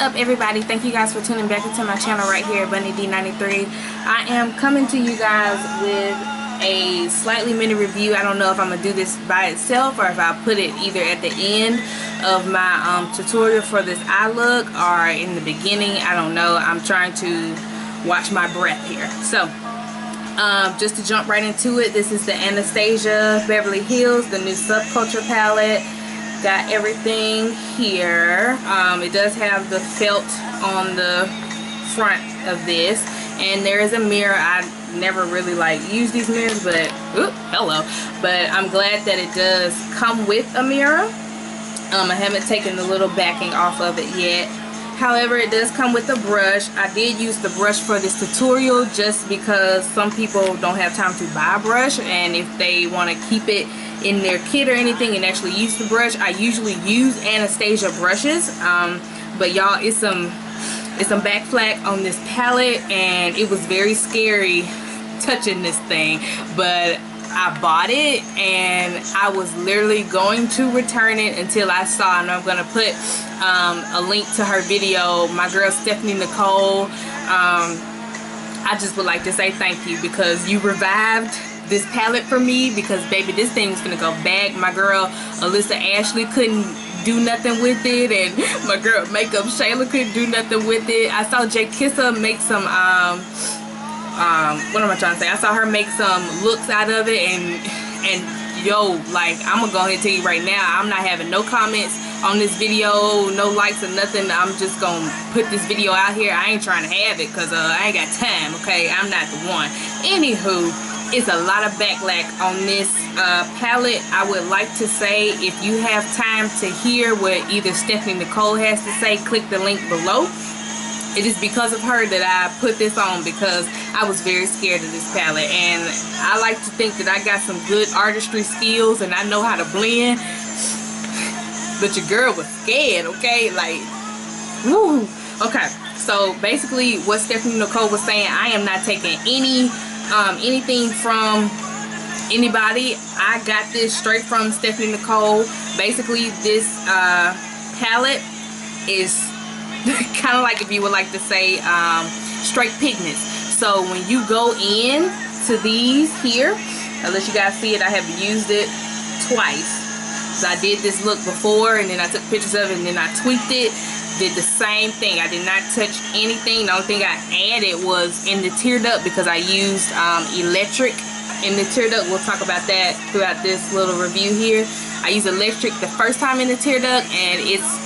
up, everybody? Thank you guys for tuning back into my channel right here, Bunny D93. I am coming to you guys with a slightly mini review. I don't know if I'm gonna do this by itself or if I'll put it either at the end of my tutorial for this eye look or in the beginning. I don't know. I'm trying to watch my breath here. So just to jump right into it, this is the Anastasia Beverly Hills, the new Subculture palette. Got everything here. It does have the felt on the front of this, and there is a mirror. I never really use these mirrors, but hello. But I'm glad that it does come with a mirror. I haven't taken the little backing off of it yet. However, it does come with a brush. I did use the brush for this tutorial just because some people don't have time to buy a brush, and if they want to keep it in their kit or anything and actually use the brush, I usually use Anastasia brushes. But y'all, it's some back flack on this palette, and it was very scary touching this thing, but I bought it and I was literally going to return it until I saw, and I'm gonna put a link to her video, my girl Stephanie Nicole. I just would like to say thank you, because you revived this palette for me, because baby, this thing's gonna go back. My girl Alyssa Ashley couldn't do nothing with it, and my girl Makeup Shayla couldn't do nothing with it. I saw Jay Kissa make some what am I trying to say? I saw her make some looks out of it, and yo, like, I'm gonna go ahead and tell you right now, I'm not having no comments on this video, no likes or nothing. I'm just gonna put this video out here. I ain't trying to have it because I ain't got time, okay? I'm not the one. Anywho, it's a lot of backlash on this palette. I would like to say, if you have time to hear what either Stephanie Nicole has to say, click the link below. It is because of her that I put this on, because I was very scared of this palette, and I like to think that I got some good artistry skills and I know how to blend, but your girl was scared, okay? Like, woo. Okay, so basically what Stephanie Nicole was saying, I am not taking anything from anybody. I got this straight from Stephanie Nicole. Basically, this palette is kind of like, if you would like to say, straight pigments. So when you go in to these here, I'll let you guys see it. I have used it twice. So I did this look before, and then I took pictures of it, and then I tweaked it. Did the same thing. I did not touch anything. The only thing I added was in the tear duct, because I used electric in the tear duct. We'll talk about that throughout this little review here. I used electric the first time in the tear duct, and it's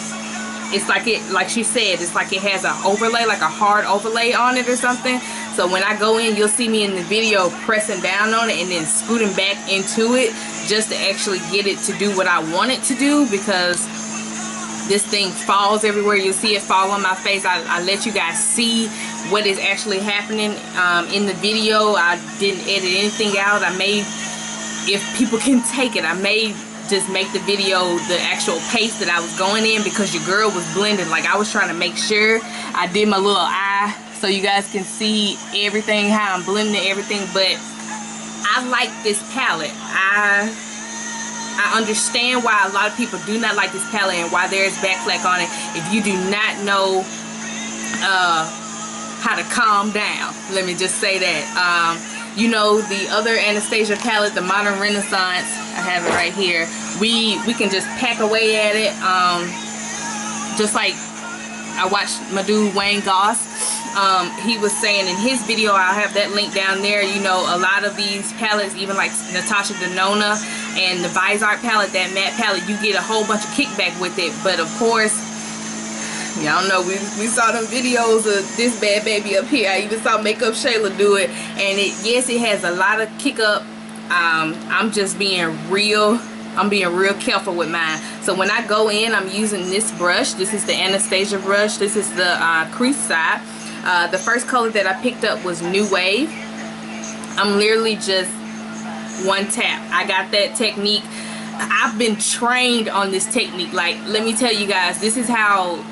like she said, it's like it has an overlay, like a hard overlay on it or something. So when I go in, you'll see me in the video pressing down on it and then scooting back into it just to actually get it to do what I want it to do, because this thing falls everywhere. You'll see it fall on my face. I let you guys see what is actually happening in the video. I didn't edit anything out. I made, if people can take it, I made just make the video the actual pace that I was going in, because your girl was blending. Like, I was trying to make sure I did my little eye so you guys can see everything, how I'm blending everything. But I like this palette. I understand why a lot of people do not like this palette and why there's backlash on it. If you do not know how to calm down, let me just say that. You know, the other Anastasia palette, the Modern Renaissance, I have it right here. We can just pack away at it. Just like I watched my dude Wayne Goss. He was saying in his video, I'll have that link down there, you know, a lot of these palettes, even like Natasha Denona and the Vizart palette, that matte palette, you get a whole bunch of kickback with it. But of course, y'all know we saw them videos of this bad baby up here. I even saw Makeup Shayla do it, and yes, it has a lot of kick up. I'm just being real. I'm being real careful with mine. So when I go in, I'm using this brush. This is the Anastasia brush. This is the crease side. The first color that I picked up was New Wave. I'm literally just one tap. I got that technique. I've been trained on this technique. Like, let me tell you guys, this is how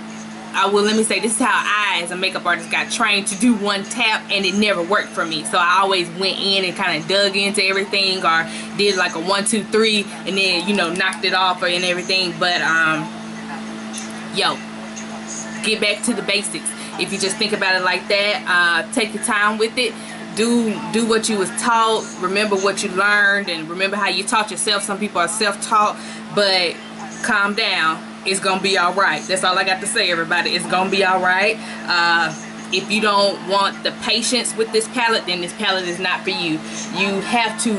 this is how I, as a makeup artist, got trained to do one tap, and it never worked for me. So I always went in and kind of dug into everything, or did like a 1, 2, 3, and then, you know, knocked it off and everything. But yo, get back to the basics. If you just think about it like that, take your time with it. Do what you was taught. Remember what you learned, and remember how you taught yourself. Some people are self-taught, but calm down. It's gonna be all right. That's all I got to say, everybody. It's gonna be all right. If you don't want the patience with this palette, then this palette is not for you. You have to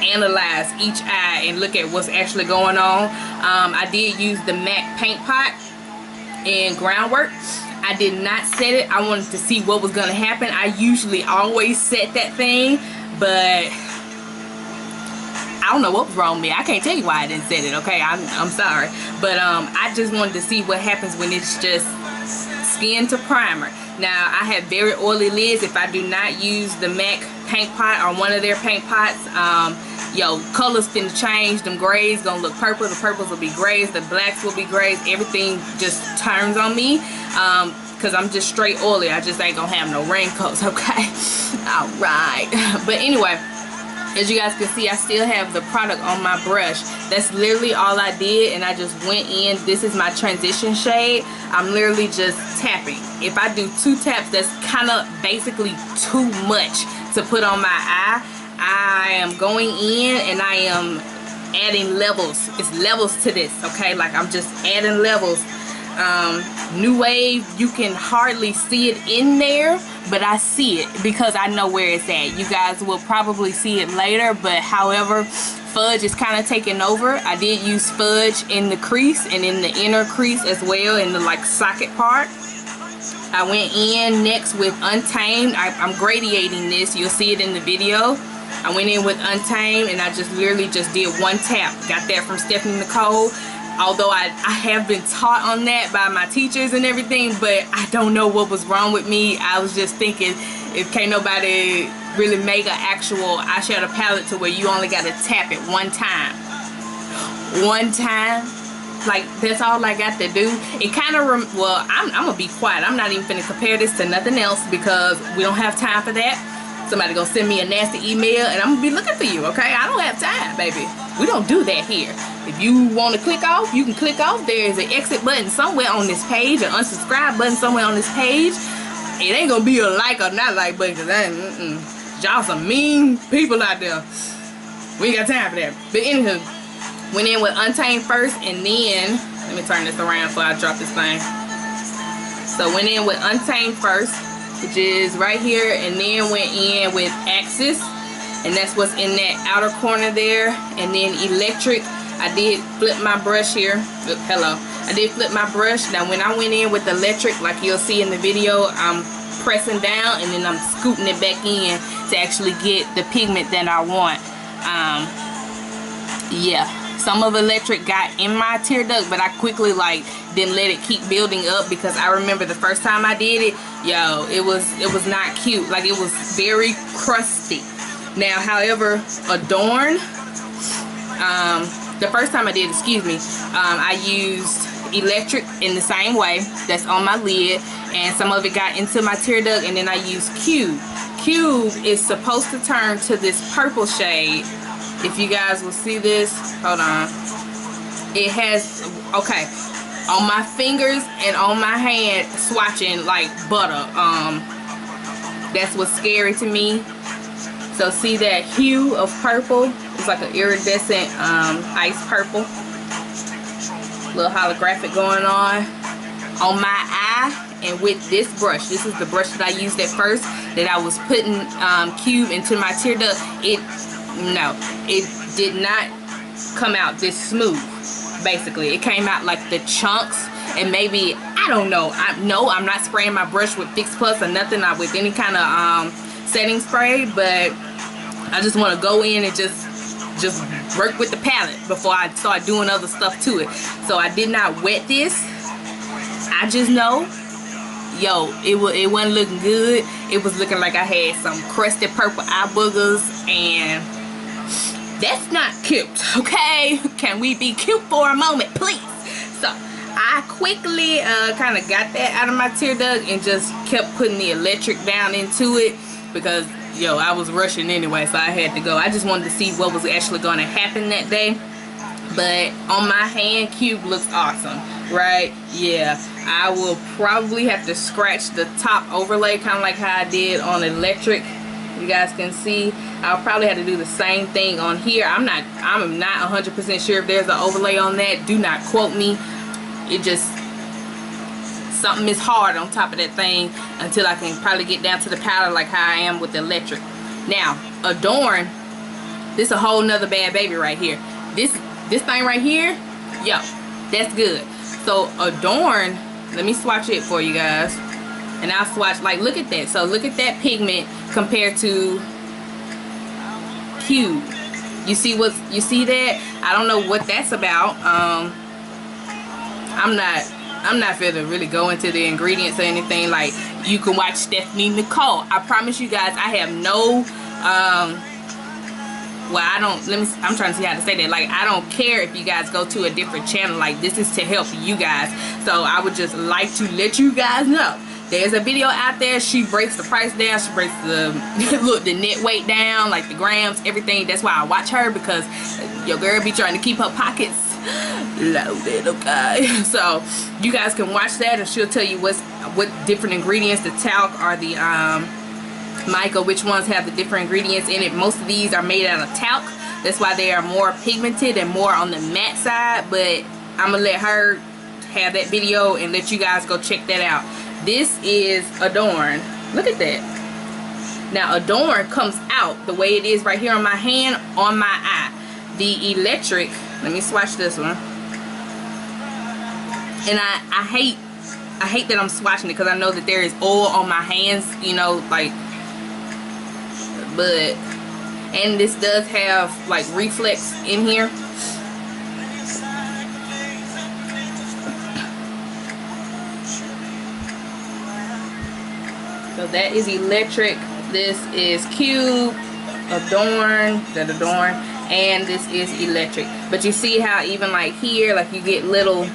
analyze each eye and look at what's actually going on. I did use the MAC paint pot in Groundwork. I did not set it. I wanted to see what was gonna happen. I usually always set that thing, but I don't know what was wrong with me. I can't tell you why I didn't set it, okay? I'm sorry. But I just wanted to see what happens when it's just skin to primer. Now, I have very oily lids. If I do not use the MAC paint pot or one of their paint pots, colors finna change. Them grays gonna look purple. The purples will be grays. The blacks will be grays. Everything just turns on me because I'm just straight oily. I just ain't gonna have no raincoats, okay? All right. But anyway, as you guys can see, I still have the product on my brush. That's literally all I did, and I just went in. This is my transition shade. I'm literally just tapping. If I do 2 taps, that's kind of basically too much to put on my eye. I am going in and I am adding levels. It's levels to this, okay? Like, I'm just adding levels. New Wave, you can hardly see it in there, but I see it because I know where it's at. You guys will probably see it later, but however, fudge is kind of taking over. I did use fudge in the crease and in the inner crease as well, in the like socket part. I went in next with Untamed. I'm gradiating this. You'll see it in the video. I went in with Untamed and I just literally just did 1 tap. Got that from Stephanie Nicole. Although I have been taught on that by my teachers and everything, but I don't know what was wrong with me. I was just thinking, if can't nobody really make an actual eyeshadow palette to where you only got to tap it 1 time. 1 time. Like, that's all I got to do. It kind of, well, I'm going to be quiet. I'm not even finna compare this to nothing else because we don't have time for that. Somebody gonna send me a nasty email and I'm gonna be looking for you, okay? I don't have time, baby. We don't do that here. If you want to click off, you can click off. There is an exit button somewhere on this page, an unsubscribe button somewhere on this page. It ain't gonna be a like or not like button, because y'all some mean people out there. We ain't got time for that. But anywho, went in with Untamed first, and then let me turn this around before I drop this thing. So went in with Untamed first, which is right here, and then went in with Axis, and that's what's in that outer corner there. And then Electric, I did flip my brush here. Look, hello. I did flip my brush. Now when I went in with Electric, like you'll see in the video, I'm pressing down and then I'm scooting it back in to actually get the pigment that I want. Yeah, some of Electric got in my tear duct, but I quickly like didn't let it keep building up, because I remember the first time I did it, yo, it was not cute. Like, it was very crusty. Now, however, Adorn, the first time I did, excuse me, I used Electric in the same way. That's on my lid, and some of it got into my tear duct, and then I used Cube. Cube is supposed to turn to this purple shade. If you guys will see this, hold on. It has, okay, on my fingers and on my hand, swatching like butter. That's what's scary to me. So see that hue of purple? It's like an iridescent ice purple. Little holographic going on my eye. And with this brush, this is the brush that I used at first, that I was putting Cube into my tear duct. It did not come out this smooth. Basically, it came out like the chunks, and maybe, I don't know. I'm not spraying my brush with Fix Plus or nothing, not with any kind of setting spray, but I just want to go in and just work with the palette before I start doing other stuff to it. So I did not wet this. I just know, yo, it wasn't looking good. It was looking like I had some crusty purple eye boogers, and that's not cute, okay? Can we be cute for a moment, please? So I quickly kind of got that out of my tear duct and just kept putting the Electric down into it, because, yo, I was rushing anyway, so I had to go. I just wanted to see what was actually going to happen that day. But on my hand, Cube looks awesome, right? Yeah, I will probably have to scratch the top overlay, kind of like how I did on electric. You guys can see I'll probably have to do the same thing on here. I'm not 100% sure if there's an overlay on that. Do not quote me. It just, something is hard on top of that thing until I can probably get down to the powder like how I am with the electric. Now Adorn, this is a whole nother bad baby right here. This thing right here, yo, that's good. So Adorn, let me swatch it for you guys, and I'll swatch, like, look at that. So look at that pigment compared to Cube. You see that? I don't know what that's about. I'm not finna really go into the ingredients or anything. Like, you can watch Stephanie Nicole. I promise you guys, I have no well, I'm trying to see how to say that. Like, I don't care if you guys go to a different channel. Like, this is to help you guys. So I would just like to let you guys know there's a video out there. She breaks the price down. She breaks the look, the net weight down, like the grams, everything. That's why I watch her, because your girl be trying to keep her pockets loaded, okay? So you guys can watch that, and she'll tell you what different ingredients, the talc or the mica, which ones have the different ingredients in it. Most of these are made out of talc. That's why they are more pigmented and more on the matte side, but I'm gonna let her have that video and let you guys go check that out. This is Adorn. Look at that. Now Adorn comes out the way it is right here on my hand, on my eye. The electric, let me swatch this one. And I hate that I'm swatching it, because I know that there is oil on my hands, you know, like, but, and this does have like reflex in here. So that is electric. This is Cube, Adorn, and this is electric. But you see how even like here, like you get little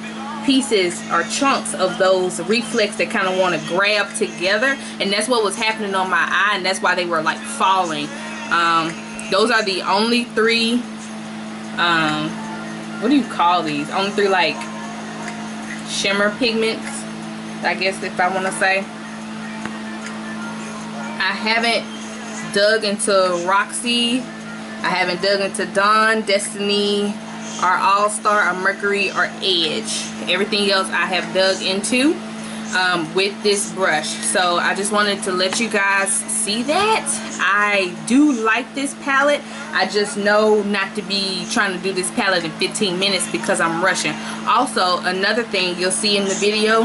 pieces or chunks of those reflex that kind of want to grab together, and that's what was happening on my eye, and that's why they were like falling. Those are the only three, what do you call these? Only three like shimmer pigments, I guess, if I want to say. I haven't dug into Roxy. I haven't dug into Dawn, Destiny, or All-Star, or Mercury, or Edge. Everything else I have dug into with this brush. So I just wanted to let you guys see that. I do like this palette. I just know not to be trying to do this palette in 15 minutes because I'm rushing. Also, another thing you'll see in the video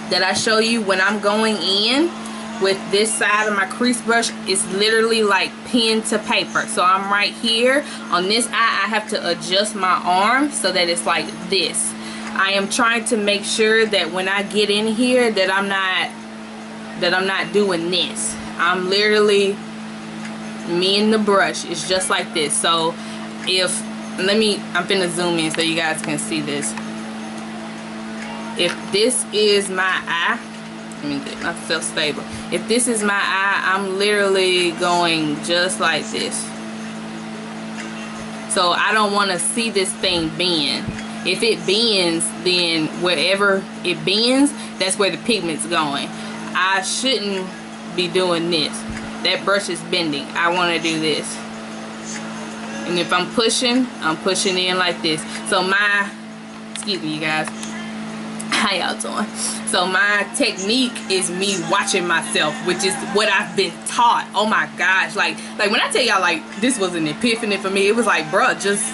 that I show you, when I'm going in with this side of my crease brush, is literally like pen to paper. So I'm right here on this eye. I have to adjust my arm so that it's like this. I am trying to make sure that when I get in here that I'm not doing this. I'm literally, me and the brush is just like this. So if, I'm finna zoom in so you guys can see this. If this is my eye, let me get myself stable. If this is my eye, I'm literally going just like this. So I don't want to see this thing bend. If it bends, then wherever it bends, that's where the pigment's going. I shouldn't be doing this. That brush is bending. I want to do this. And if I'm pushing in like this. So my, excuse me you guys, how y'all doing? So my technique is me watching myself, which is what I've been taught. Oh my gosh, like when I tell y'all, like, this was an epiphany for me. It was like, bruh, just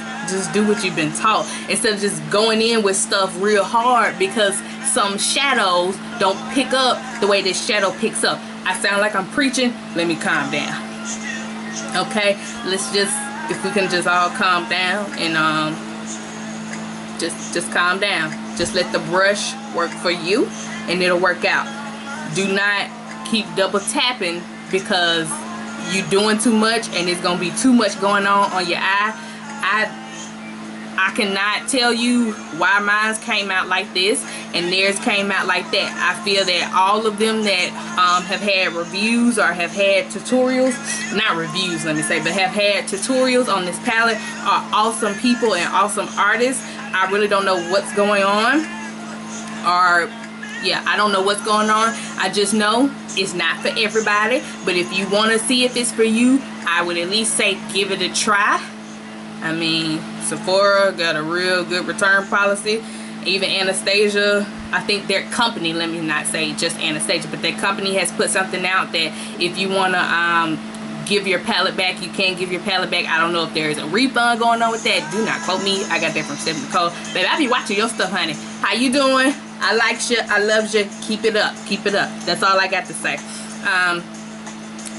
do what you've been taught, instead of just going in with stuff real hard, because some shadows don't pick up the way this shadow picks up. I sound like I'm preaching. Let me calm down. Okay, let's just, if we can just all calm down and just calm down. Just let the brush work for you and it'll work out. Do not keep double tapping because you're doing too much and it's gonna be too much going on your eye. I cannot tell you why mine came out like this and theirs came out like that. I feel that all of them that have had reviews or have had tutorials, not reviews let me say, but have had tutorials on this palette are awesome people and awesome artists. I really don't know what's going on, or yeah, I don't know what's going on. I just know it's not for everybody, but if you want to see if it's for you, I would at least say give it a try. I mean, Sephora got a real good return policy. Even Anastasia, I think their company, let me not say just Anastasia, but their company has put something out that if you want to give your palette back, you can give your palette back. I don't know if there's a refund going on with that. Do not quote me. I got that from Stephanie Nicole. Baby, I be watching your stuff, honey. How you doing? I like you. I love you. Keep it up. Keep it up. That's all I got to say.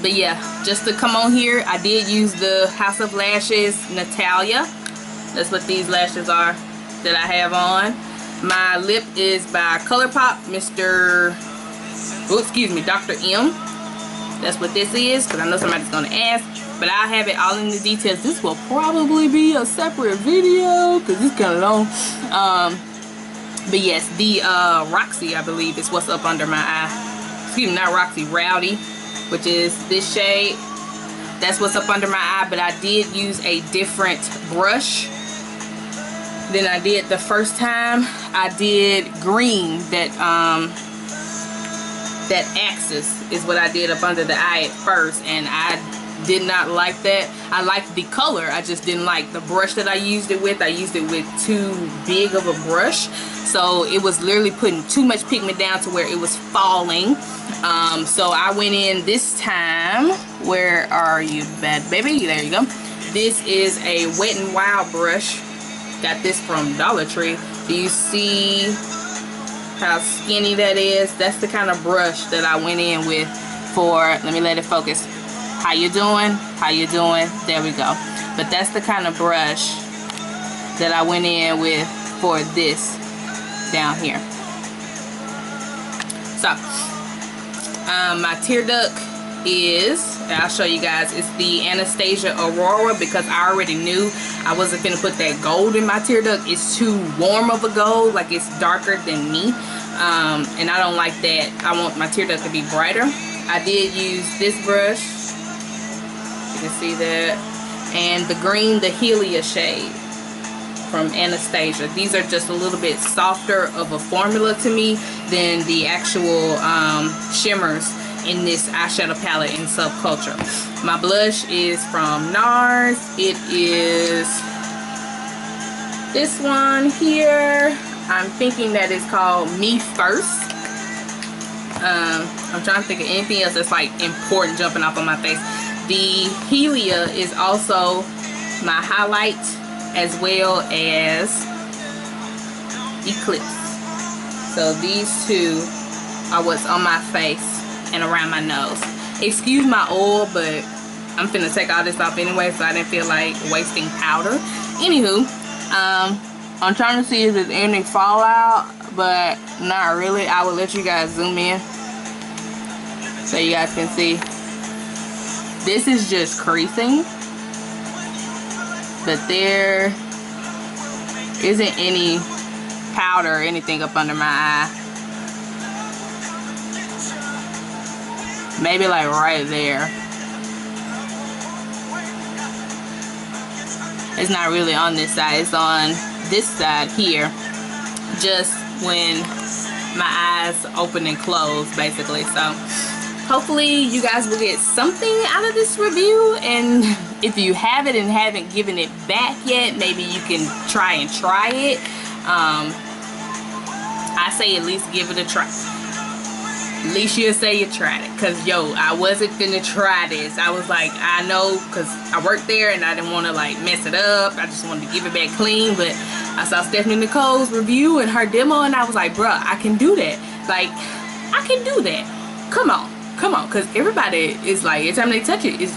But yeah, just to come on here, I did use the House of Lashes Natalia. That's what these lashes are that I have on. My lip is by ColourPop, Dr. M. That's what this is, because I know somebody's going to ask. But I'll have it all in the details. This will probably be a separate video, because it's kind of long. But yes, the Roxy, I believe, is what's up under my eye. Excuse me, not Roxy, Rowdy, which is this shade. That's what's up under my eye, but I did use a different brush than I did the first time. I did green, that Axis is what I did up under the eye at first, and I did not like that. I liked the color, I just didn't like the brush that I used it with. I used it with too big of a brush, so it was literally putting too much pigment down to where it was falling. So I went in this time, where are you, bad baby? There you go. This is a Wet n Wild brush. Got this from Dollar Tree. Do you see how skinny that is? That's the kind of brush that I went in with for, let me let it focus. How you doing? How you doing? There we go. But that's the kind of brush that I went in with for this down here. So, my tear duct is, I'll show you guys, it's the Anastasia Aurora, because I already knew I wasn't gonna put that gold in my tear duct. It's too warm of a gold, like it's darker than me, and I don't like that. I want my tear duct to be brighter. I did use this brush, you can see that, and the green, the Helia shade from Anastasia. These are just a little bit softer of a formula to me than the actual shimmers in this eyeshadow palette in Subculture. My blush is from NARS. It is this one here. I'm thinking that it's called Me First. I'm trying to think of anything else that's like important jumping off on my face. The Helia is also my highlight, as well as Eclipse. So these two are what's on my face and around my nose. Excuse my oil, but I'm finna take all this off anyway, so I didn't feel like wasting powder. Anywho, I'm trying to see if there's any fallout, but not really. I will let you guys zoom in so you guys can see. This is just creasing, but there isn't any powder or anything up under my eye. Maybe like right there. It's not really on this side, it's on this side here, just when my eyes open and close, basically. So hopefully you guys will get something out of this review, and if you have it and haven't given it back yet, maybe you can try it. I say at least give it a try. At least you'll say you tried it. Because, yo, I wasn't finna try this. I was like, I know, because I worked there and I didn't want to, like, mess it up. I just wanted to give it back clean. But I saw Stephanie Nicole's review and her demo, and I was like, bruh, I can do that. Like, I can do that. Come on. Come on. Because everybody is like, every time they touch it, it's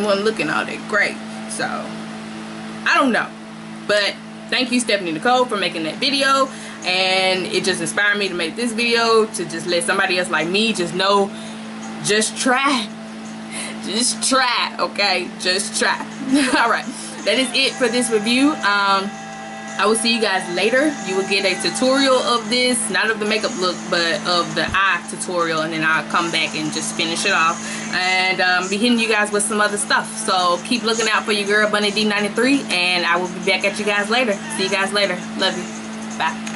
one looking all that great. So, I don't know. But thank you, Stephanie Nicole, for making that video. And it just inspired me to make this video, to just let somebody else like me just know, just try, okay, just try. All right, that is it for this review. I will see you guys later. You will get a tutorial of this, not of the makeup look, but of the eye tutorial, and then I'll come back and just finish it off and be hitting you guys with some other stuff. So keep looking out for your girl Bunny D93, and I will be back at you guys later. See you guys later. Love you. Bye.